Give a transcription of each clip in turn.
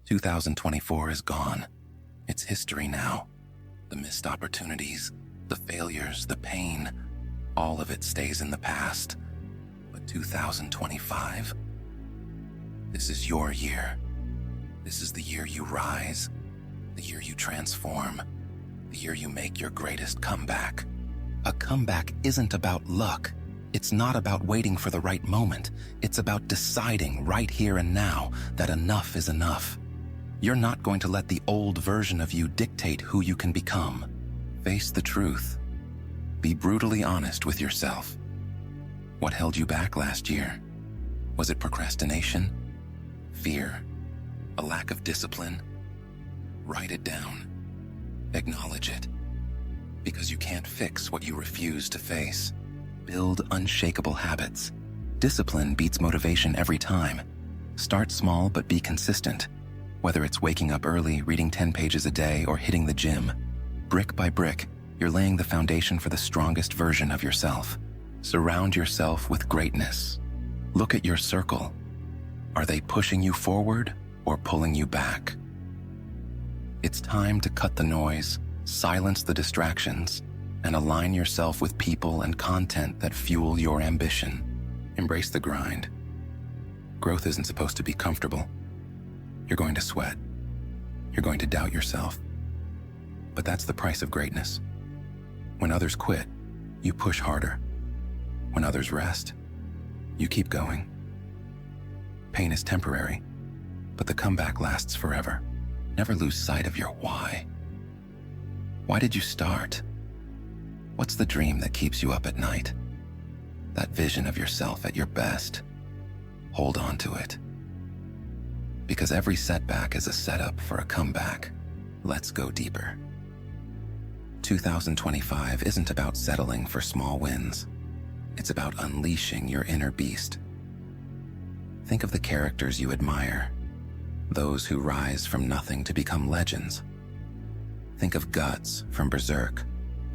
2024 is gone. It's history now. The missed opportunities, the failures, the pain, all of it stays in the past. But 2025, this is your year. This is the year you rise, the year you transform, the year you make your greatest comeback. A comeback isn't about luck. It's not about waiting for the right moment. It's about deciding right here and now that enough is enough. You're not going to let the old version of you dictate who you can become. Face the truth. Be brutally honest with yourself. What held you back last year? Was it procrastination? Fear? A lack of discipline? Write it down. Acknowledge it. Because you can't fix what you refuse to face. Build unshakable habits. Discipline beats motivation every time. Start small but be consistent. Whether it's waking up early, reading 10 pages a day, or hitting the gym, brick by brick, you're laying the foundation for the strongest version of yourself. Surround yourself with greatness. Look at your circle. Are they pushing you forward or pulling you back? It's time to cut the noise, silence the distractions, and align yourself with people and content that fuel your ambition. Embrace the grind. Growth isn't supposed to be comfortable. You're going to sweat. You're going to doubt yourself. But that's the price of greatness. When others quit, you push harder. When others rest, you keep going. Pain is temporary, but the comeback lasts forever. Never lose sight of your why. Why did you start? What's the dream that keeps you up at night? That vision of yourself at your best. Hold on to it. Because every setback is a setup for a comeback. Let's go deeper. 2025 isn't about settling for small wins. It's about unleashing your inner beast. Think of the characters you admire, those who rise from nothing to become legends. Think of Guts from Berserk,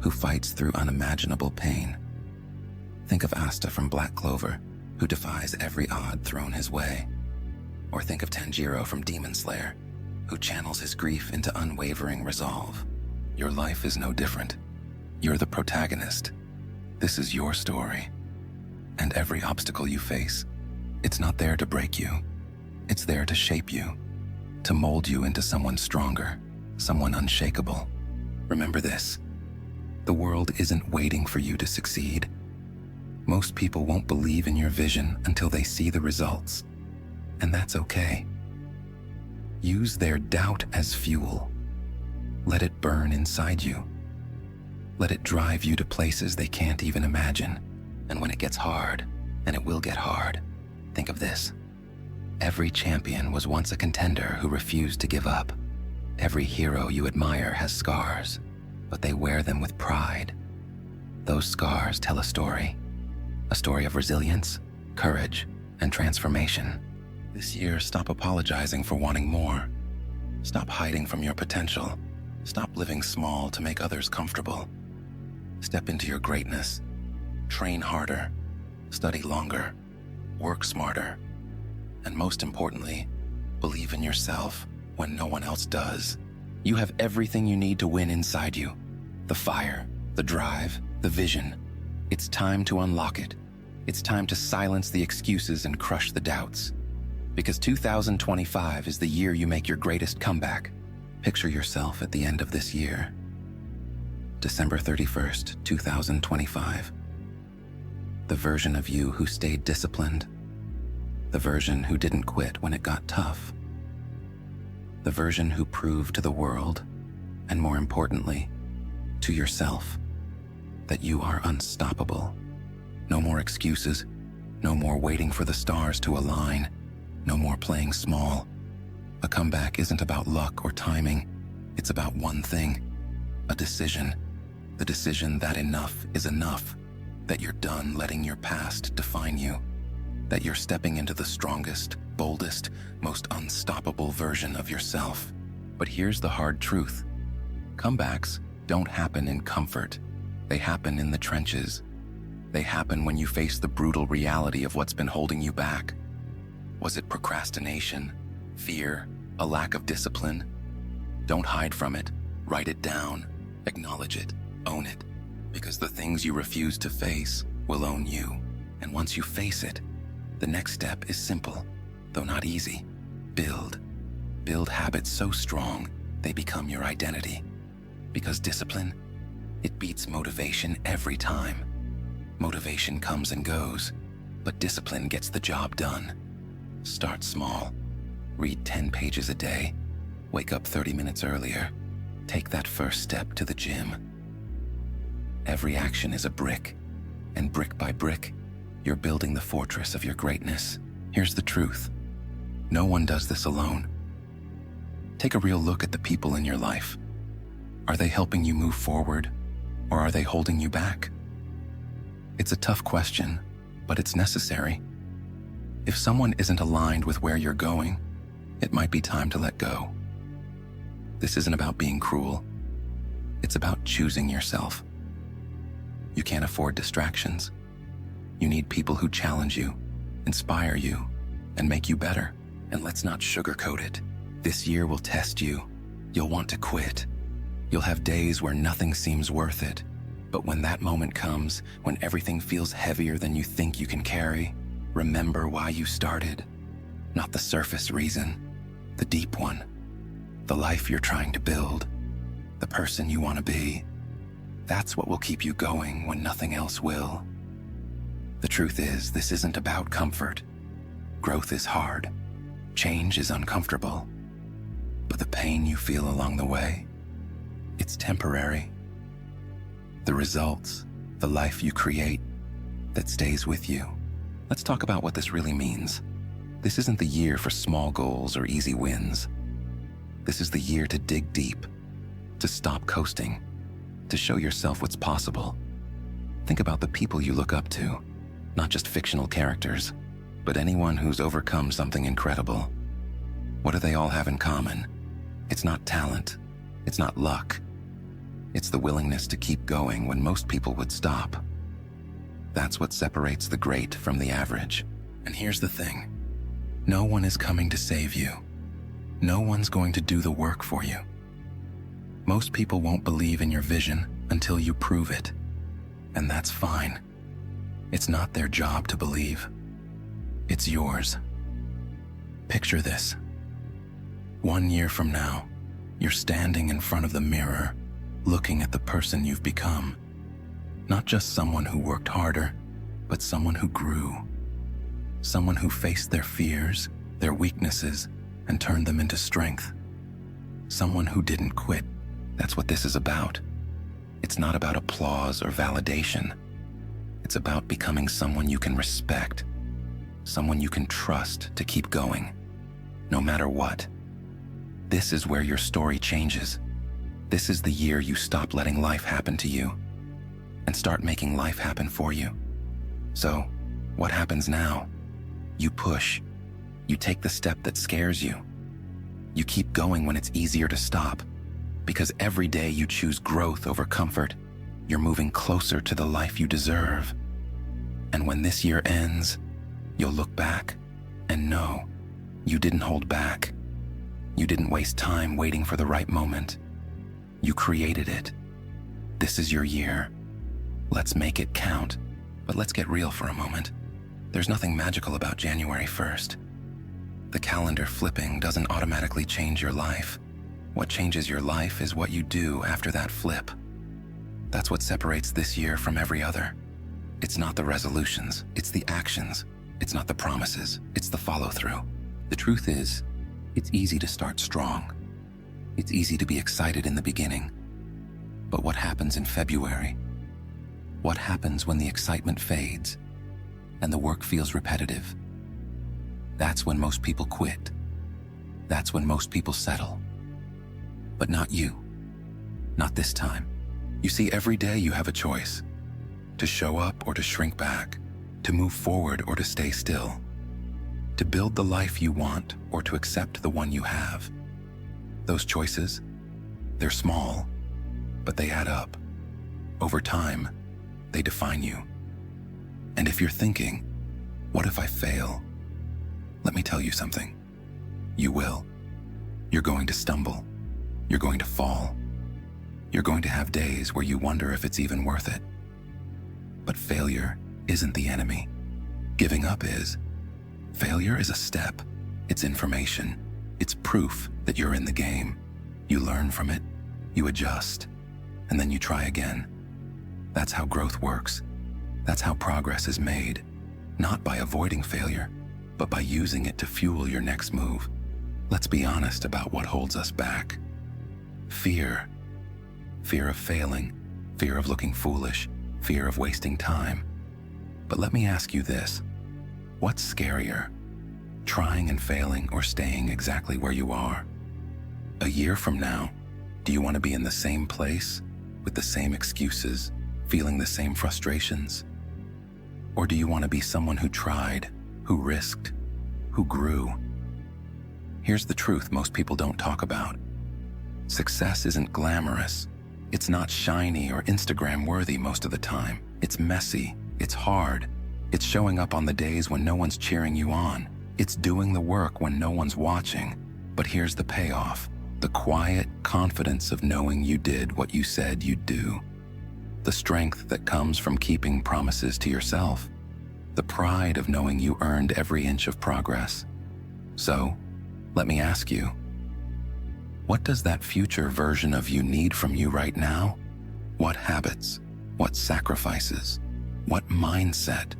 who fights through unimaginable pain. Think of Asta from Black Clover, who defies every odd thrown his way. Or think of Tanjiro from Demon Slayer, who channels his grief into unwavering resolve. Your life is no different. You're the protagonist. This is your story. And every obstacle you face, it's not there to break you. It's there to shape you, to mold you into someone stronger, someone unshakable. Remember this: the world isn't waiting for you to succeed. Most people won't believe in your vision until they see the results. And that's okay. Use their doubt as fuel. Let it burn inside you. Let it drive you to places they can't even imagine. And when it gets hard, and it will get hard, think of this. Every champion was once a contender who refused to give up. Every hero you admire has scars, but they wear them with pride. Those scars tell a story of resilience, courage, and transformation. This year, stop apologizing for wanting more. Stop hiding from your potential. Stop living small to make others comfortable. Step into your greatness. Train harder. Study longer. Work smarter. And most importantly, believe in yourself when no one else does. You have everything you need to win inside you. The fire, the drive, the vision. It's time to unlock it. It's time to silence the excuses and crush the doubts. Because 2025 is the year you make your greatest comeback. Picture yourself at the end of this year. December 31st, 2025. The version of you who stayed disciplined. The version who didn't quit when it got tough. The version who proved to the world, and more importantly, to yourself, that you are unstoppable. No more excuses. No more waiting for the stars to align. No more playing small. A comeback isn't about luck or timing. It's about one thing: a decision. The decision that enough is enough. That you're done letting your past define you. That you're stepping into the strongest, boldest, most unstoppable version of yourself. But here's the hard truth. Comebacks don't happen in comfort. They happen in the trenches. They happen when you face the brutal reality of what's been holding you back. Was it procrastination, fear, A lack of discipline? Don't hide from it. Write it down. Acknowledge it. Own it. Because the things you refuse to face will own you. And once you face it, the next step is simple, though not easy. Build. Build habits so strong they become your identity. Because discipline, it beats motivation every time. Motivation comes and goes, but discipline gets the job done. Start small. Read 10 pages a day. Wake up 30 minutes earlier. Take that first step to the gym. Every action is a brick, and brick by brick, you're building the fortress of your greatness. Here's the truth. No one does this alone. Take a real look at the people in your life. Are they helping you move forward, or are they holding you back? It's a tough question, but it's necessary. If someone isn't aligned with where you're going, it might be time to let go. This isn't about being cruel. It's about choosing yourself. You can't afford distractions. You need people who challenge you, inspire you, and make you better. And let's not sugarcoat it. This year will test you. You'll want to quit. You'll have days where nothing seems worth it. But when that moment comes, when everything feels heavier than you think you can carry, remember why you started. Not the surface reason, the deep one. The life you're trying to build. The person you want to be. That's what will keep you going when nothing else will. The truth is, this isn't about comfort. Growth is hard. Change is uncomfortable. But the pain you feel along the way, it's temporary. The results, the life you create, that stays with you. Let's talk about what this really means. This isn't the year for small goals or easy wins. This is the year to dig deep, to stop coasting, to show yourself what's possible. Think about the people you look up to, not just fictional characters, but anyone who's overcome something incredible. What do they all have in common? It's not talent, it's not luck. It's the willingness to keep going when most people would stop. That's what separates the great from the average. And here's the thing. No one is coming to save you. No one's going to do the work for you. Most people won't believe in your vision until you prove it. And that's fine. It's not their job to believe. It's yours. Picture this. 1 year from now, you're standing in front of the mirror, looking at the person you've become. Not just someone who worked harder, but someone who grew. Someone who faced their fears, their weaknesses, and turned them into strength. Someone who didn't quit. That's what this is about. It's not about applause or validation. It's about becoming someone you can respect, someone you can trust to keep going, no matter what. This is where your story changes. This is the year you stop letting life happen to you and start making life happen for you. So, what happens now? You push. You take the step that scares you. You keep going when it's easier to stop, because every day you choose growth over comfort, you're moving closer to the life you deserve. And when this year ends, you'll look back and know you didn't hold back. You didn't waste time waiting for the right moment. You created it. This is your year. Let's make it count. But let's get real for a moment. There's nothing magical about January 1st. The calendar flipping doesn't automatically change your life. What changes your life is what you do after that flip. That's what separates this year from every other. It's not the resolutions, it's the actions. It's not the promises, it's the follow-through. The truth is, it's easy to start strong. It's easy to be excited in the beginning. But what happens in February? What happens when the excitement fades and the work feels repetitive? That's when most people quit. That's when most people settle. But not you. Not this time. You see, every day you have a choice. To show up or to shrink back. To move forward or to stay still. To build the life you want or to accept the one you have. Those choices, they're small, but they add up. Over time, they define you. And if you're thinking, what if I fail? Let me tell you something. You will. You're going to stumble. You're going to fall. You're going to have days where you wonder if it's even worth it. But failure isn't the enemy. Giving up is. Failure is a step. It's information. It's proof that you're in the game. You learn from it, you adjust, and then you try again. That's how growth works. That's how progress is made. Not by avoiding failure, but by using it to fuel your next move. Let's be honest about what holds us back. Fear. Fear of failing, fear of looking foolish, fear of wasting time. But let me ask you this. What's scarier? Trying and failing or staying exactly where you are? A year from now, do you want to be in the same place, with the same excuses, feeling the same frustrations? Or do you want to be someone who tried, who risked, who grew? Here's the truth most people don't talk about. Success isn't glamorous. It's not shiny or Instagram-worthy most of the time. It's messy. It's hard. It's showing up on the days when no one's cheering you on. It's doing the work when no one's watching. But here's the payoff. The quiet confidence of knowing you did what you said you'd do. The strength that comes from keeping promises to yourself. The pride of knowing you earned every inch of progress. So, let me ask you, what does that future version of you need from you right now? What habits? What sacrifices? What mindset?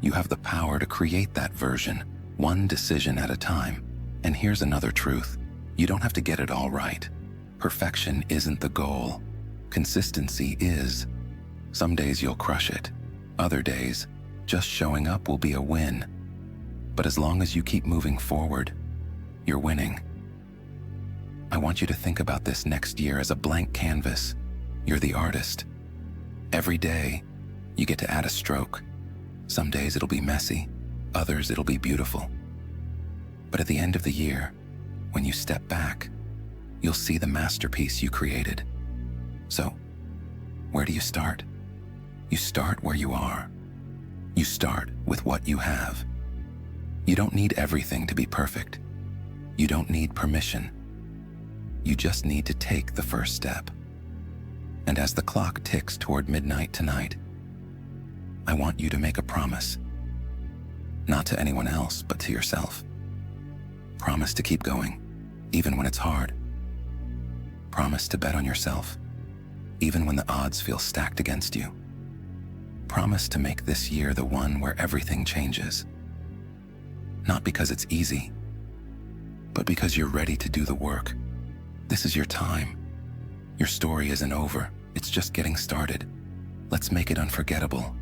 You have the power to create that version, one decision at a time. And here's another truth. You don't have to get it all right. Perfection isn't the goal. Consistency is. Some days you'll crush it. Other days, just showing up will be a win. But as long as you keep moving forward, you're winning. I want you to think about this next year as a blank canvas. You're the artist. Every day, you get to add a stroke. Some days it'll be messy, others it'll be beautiful. But at the end of the year, when you step back, you'll see the masterpiece you created. So, where do you start? You start where you are. You start with what you have. You don't need everything to be perfect. You don't need permission. You just need to take the first step. And as the clock ticks toward midnight tonight, I want you to make a promise. Not to anyone else, but to yourself. Promise to keep going, even when it's hard. Promise to bet on yourself, even when the odds feel stacked against you. Promise to make this year the one where everything changes. Not because it's easy, but because you're ready to do the work. This is your time. Your story isn't over. It's just getting started. Let's make it unforgettable.